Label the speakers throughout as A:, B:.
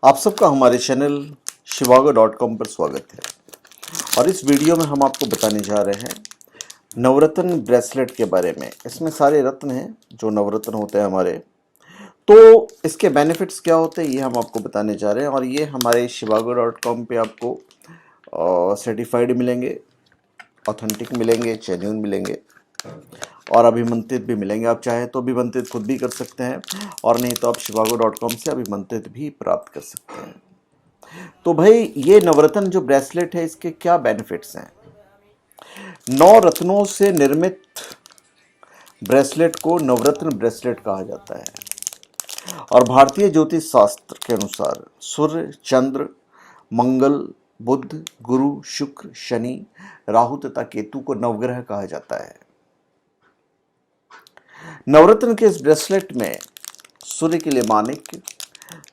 A: आप सबका हमारे चैनल shivago.com पर स्वागत है। और इस वीडियो में हम आपको बताने जा रहे हैं नवरत्न ब्रेसलेट के बारे में। इसमें सारे रत्न हैं जो नवरत्न होते हैं हमारे, तो इसके बेनिफिट्स क्या होते हैं ये हम आपको बताने जा रहे हैं। और ये हमारे shivago.com पे आपको सर्टिफाइड मिलेंगे, ऑथेंटिक मिलेंगे, जेन्युइन मिलेंगे और अभिमंत्रित भी मिलेंगे। आप चाहे तो अभिमंत्रित खुद भी कर सकते हैं और नहीं तो आप shivago.com से अभिमंत्रित भी प्राप्त कर सकते हैं। तो भाई ये नवरत्न जो ब्रेसलेट है इसके क्या बेनिफिट्स हैं। 9 रत्नों से निर्मित ब्रेसलेट को नवरत्न ब्रेसलेट कहा जाता है। और भारतीय ज्योतिष शास्त्र के अनुसार सूर्य, चंद्र, मंगल, बुध, गुरु, शुक्र, शनि, राहु तथा केतु को नवग्रह कहा जाता है। नवरत्न के इस ब्रेसलेट में सूर्य के लिए माणिक्य,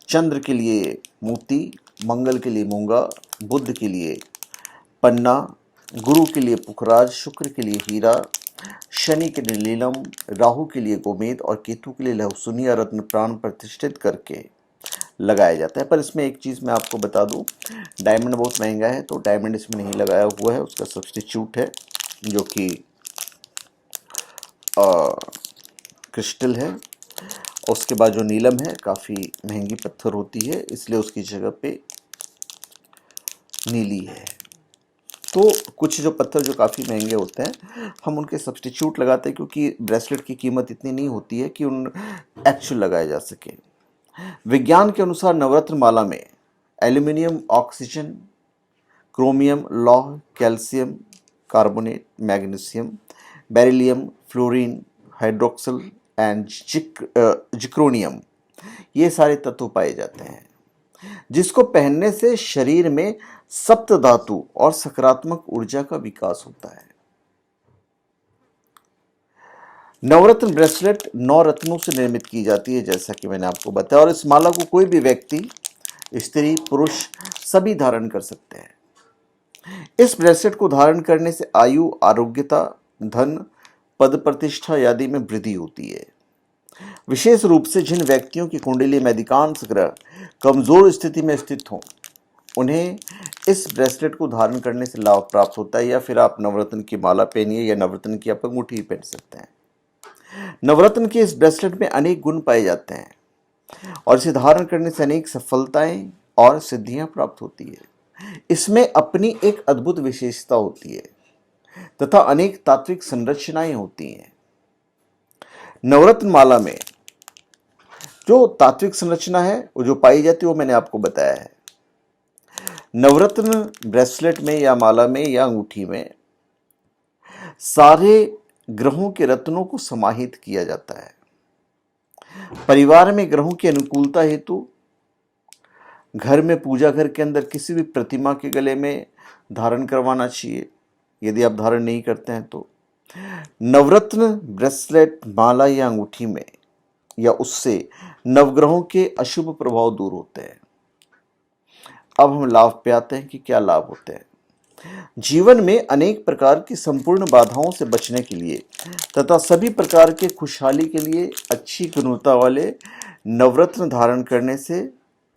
A: चंद्र के लिए मोती, मंगल के लिए मूंगा, बुध के लिए पन्ना, गुरु के लिए पुखराज, शुक्र के लिए हीरा, शनि के लिए नीलम, राहु के लिए गोमेद और केतु के लिए लहसुनी या रत्न प्राण प्रतिष्ठित करके लगाया जाता है। पर इसमें एक चीज़ मैं आपको बता दूं, डायमंड बहुत महंगा है तो डायमंड इसमें नहीं लगाया हुआ है, उसका सब्स्टिट्यूट है जो कि क्रिस्टल है। उसके बाद जो नीलम है काफ़ी महंगी पत्थर होती है, इसलिए उसकी जगह पे नीली है। तो कुछ जो पत्थर जो काफ़ी महंगे होते हैं हम उनके सब्स्टिट्यूट लगाते हैं, क्योंकि ब्रेसलेट की कीमत इतनी नहीं होती है कि उन एक्चुअल लगाए जा सके। विज्ञान के अनुसार नवरत्न माला में एल्यूमिनियम, ऑक्सीजन, क्रोमियम, लौह, calcium carbonate, magnesium, beryllium, fluorine, hydroxyl and zirconium, ये सारे तत्व पाए जाते हैं, जिसको पहनने से शरीर में सप्त धातु और सकारात्मक ऊर्जा का विकास होता है। नवरत्न ब्रेसलेट 9 रत्नों से निर्मित की जाती है, जैसा कि मैंने आपको बताया। और इस माला को कोई भी व्यक्ति, स्त्री, पुरुष सभी धारण कर सकते हैं। इस ब्रेसलेट को धारण करने से आयु, आरोग्यता, धन, पद प्रतिष्ठा आदि में वृद्धि होती है। विशेष रूप से जिन व्यक्तियों की कुंडली में अधिकांश ग्रह कमजोर स्थिति में स्थित हों, उन्हें इस ब्रेसलेट को धारण करने से लाभ प्राप्त होता है। या फिर आप नवरत्न की माला पहनिए या नवरत्न की आप अंगूठी पहन सकते हैं। नवरत्न के इस ब्रेसलेट में अनेक गुण पाए जाते हैं और इसे धारण करने से अनेक सफलताएं और सिद्धियां प्राप्त होती है। इसमें अपनी एक अद्भुत विशेषता होती है तथा अनेक तात्विक संरचनाएं होती हैं। नवरत्न माला में जो तात्विक संरचना है वो जो पाई जाती है वो मैंने आपको बताया है। नवरत्न ब्रेसलेट में या माला में या अंगूठी में सारे ग्रहों के रत्नों को समाहित किया जाता है। परिवार में ग्रहों की अनुकूलता हेतु घर में पूजा घर के अंदर किसी भी प्रतिमा के गले में धारण करवाना चाहिए, यदि आप धारण नहीं करते हैं तो। नवरत्न ब्रेसलेट माला या अंगूठी में या उससे नवग्रहों के अशुभ प्रभाव दूर होते हैं। अब हम लाभ पे आते हैं कि क्या लाभ होते हैं। जीवन में अनेक प्रकार की संपूर्ण बाधाओं से बचने के लिए तथा सभी प्रकार के खुशहाली के लिए अच्छी गुणवत्ता वाले नवरत्न धारण करने से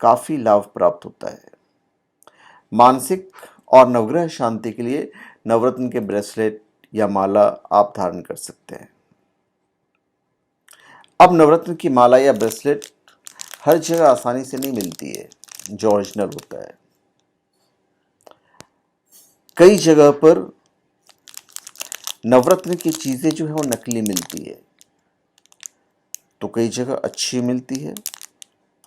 A: काफी लाभ प्राप्त होता है। मानसिक और नवग्रह शांति के लिए नवरत्न के ब्रेसलेट या माला आप धारण कर सकते हैं। अब नवरत्न की माला या ब्रेसलेट हर जगह आसानी से नहीं मिलती है जो ओरिजिनल होता है। कई जगह पर नवरत्न की चीजें जो है वो नकली मिलती है, तो कई जगह अच्छी मिलती है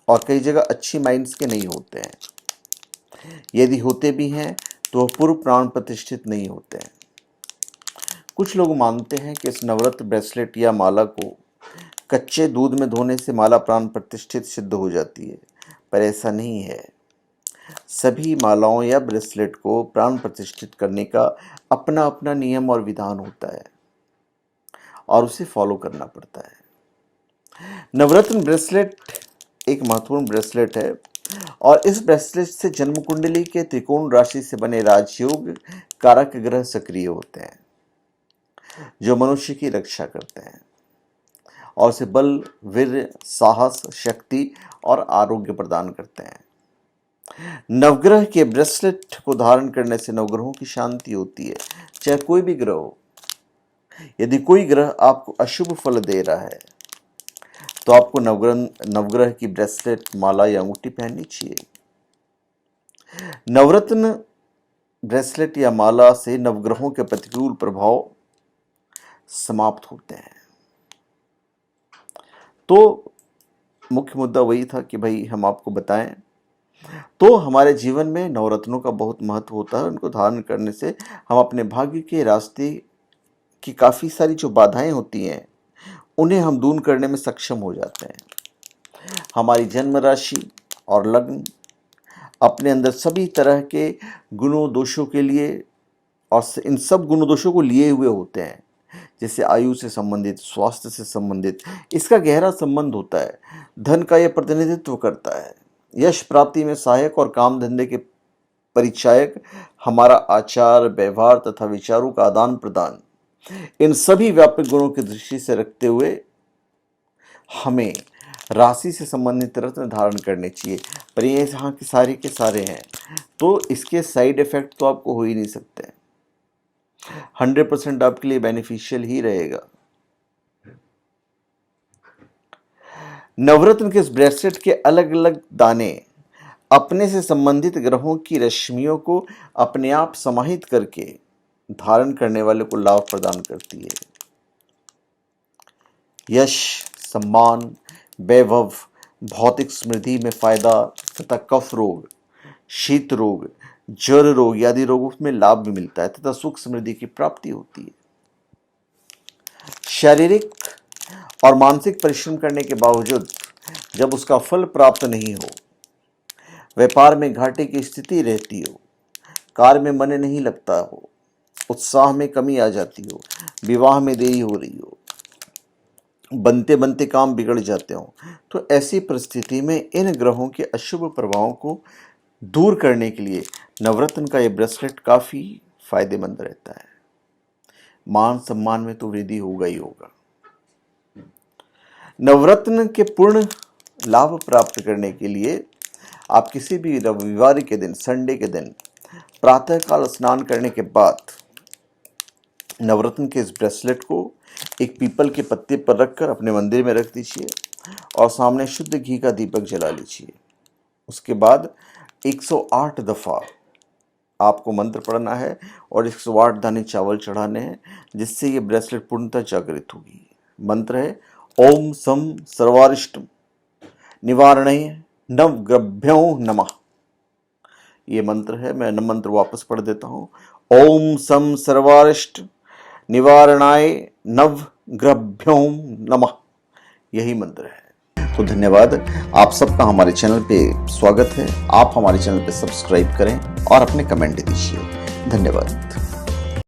A: और कई जगह अच्छी माइंड्स के नहीं होते हैं। यदि होते भी हैं तो पूर्व प्राण प्रतिष्ठित नहीं होते हैं। कुछ लोग मानते हैं कि इस नवरत्न ब्रेसलेट या माला को कच्चे दूध में धोने से माला प्राण प्रतिष्ठित सिद्ध हो जाती है, पर ऐसा नहीं है। सभी मालाओं या ब्रेसलेट को प्राण प्रतिष्ठित करने का अपना अपना नियम और विधान होता है और उसे फॉलो करना पड़ता है। नवरत्न ब्रेसलेट एक महत्वपूर्ण ब्रेसलेट है और इस ब्रेसलेट से जन्म कुंडली के त्रिकोण राशि से बने राजयोग कारक ग्रह सक्रिय होते हैं, जो मनुष्य की रक्षा करते हैं और उसे बल, वीर्य, साहस, शक्ति और आरोग्य प्रदान करते हैं। नवग्रह के ब्रेसलेट को धारण करने से नवग्रहों की शांति होती है, चाहे कोई भी ग्रह हो। यदि कोई ग्रह आपको अशुभ फल दे रहा है तो आपको नवग्रह की ब्रेसलेट, माला या अंगूठी पहननी चाहिए। नवरत्न ब्रेसलेट या माला से नवग्रहों के प्रतिकूल प्रभाव समाप्त होते हैं। तो मुख्य मुद्दा वही था कि भाई हम आपको बताएं। तो हमारे जीवन में नवरत्नों का बहुत महत्व होता है। उनको धारण करने से हम अपने भाग्य के रास्ते की काफ़ी सारी जो बाधाएं होती हैं उन्हें हम दूर करने में सक्षम हो जाते हैं। हमारी जन्म राशि और लग्न अपने अंदर सभी तरह के गुणों दोषों के लिए और इन सब गुणों दोषों को लिए हुए होते हैं, जैसे आयु से संबंधित, स्वास्थ्य से संबंधित इसका गहरा संबंध होता है। धन का यह प्रतिनिधित्व करता है। यश प्राप्ति में सहायक और काम धंधे के परिचायक हमारा आचार, व्यवहार तथा विचारों का आदान प्रदान, इन सभी व्यापक गुणों की दृष्टि से रखते हुए हमें राशि से संबंधित रत्न धारण करने चाहिए। पर ये यहाँ के सारे हैं तो इसके साइड इफेक्ट तो आपको हो ही नहीं सकते। 100% आपके लिए बेनिफिशियल ही रहेगा। नवरत्न के इस ब्रेसलेट के अलग अलग दाने अपने से संबंधित ग्रहों की रश्मियों को अपने आप समाहित करके धारण करने वाले को लाभ प्रदान करती है। यश, सम्मान, वैभव, भौतिक समृद्धि में फायदा तथा कफ रोग, शीत रोग, ज्वर रोग आदि रोगों में लाभ भी मिलता है तथा सुख समृद्धि की प्राप्ति होती है। शारीरिक और मानसिक परिश्रम करने के बावजूद जब उसका फल प्राप्त नहीं हो, व्यापार में घाटे की स्थिति रहती हो, कार्य में मन नहीं लगता हो, उत्साह में कमी आ जाती हो, विवाह में देरी हो रही हो, बनते बनते काम बिगड़ जाते हो, तो ऐसी परिस्थिति में इन ग्रहों के अशुभ प्रभावों को दूर करने के लिए नवरत्न का ये ब्रेसलेट काफ़ी फायदेमंद रहता है। मान सम्मान में तो वृद्धि होगा ही होगा। नवरत्न के पूर्ण लाभ प्राप्त करने के लिए आप किसी भी रविवार के दिन, संडे के दिन प्रातःकाल स्नान करने के बाद नवरत्न के इस ब्रेसलेट को एक पीपल के पत्ते पर रखकर अपने मंदिर में रख दीजिए और सामने शुद्ध घी का दीपक जला लीजिए। उसके बाद 108 दफ़ा आपको मंत्र पढ़ना है और 108 दाने चावल चढ़ाने हैं, जिससे ये ब्रेसलेट पूर्णतः जागृत होगी। मंत्र है ओम सम सर्वारिष्ट निवारणाय नवग्रभ्यो नमः। ये मंत्र है, मैं मंत्र वापस पढ़ देता हूँ। ओम सम सर्वारिष्ट निवारणाय नवग्रभ्यो नमः, यही मंत्र है। तो धन्यवाद, आप सबका हमारे चैनल पे स्वागत है। आप हमारे चैनल पे सब्सक्राइब करें और अपने कमेंट दीजिए। धन्यवाद।